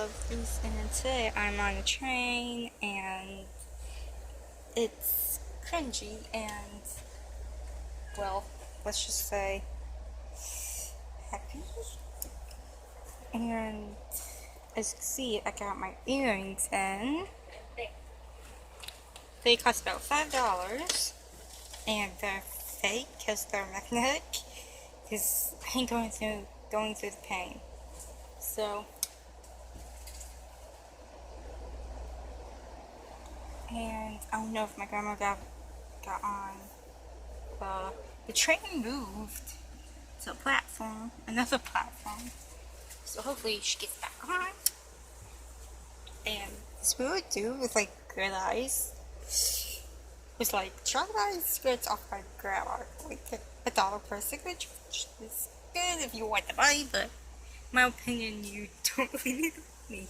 lovelies, and today I'm on a train and it's cringy and, well, let's just say happy. And as you can see, I got my earrings in. They cost about $5 and they're fake because they're magnetic because I ain't going through the pain. So, and I don't know if my grandma got on. The train moved to a platform, another platform. So hopefully she gets back on. And this weird dude with like good eyes was like, try these skirts off my grandma. Like $1 per cigarette, which is good if you want the money, but in my opinion, you don't really need the money.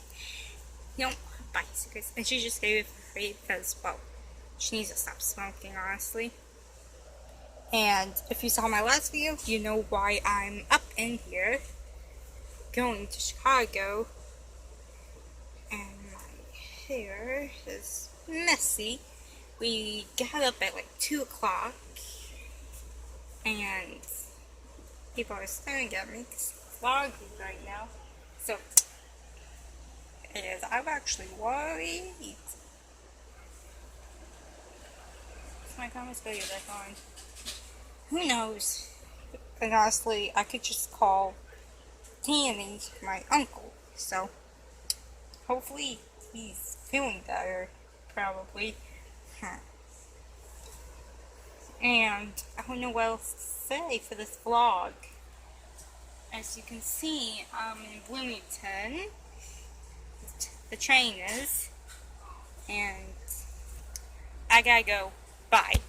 You don't buy cigarettes. And she just gave it for free because, well, she needs to stop smoking, honestly. And if you saw my last video, you know why I'm up in here going to Chicago. And my hair is messy. We got up at like 2 o'clock. And people are staring at me because it's vlogging right now. So, and I'm actually worried. So my grandma's gonna get back on. Who knows? And honestly, I could just call Danny my uncle. So, hopefully he's feeling better. Probably. And I don't know what else to say for this vlog. As you can see, I'm in Bloomington. The train is. And I gotta go. Bye.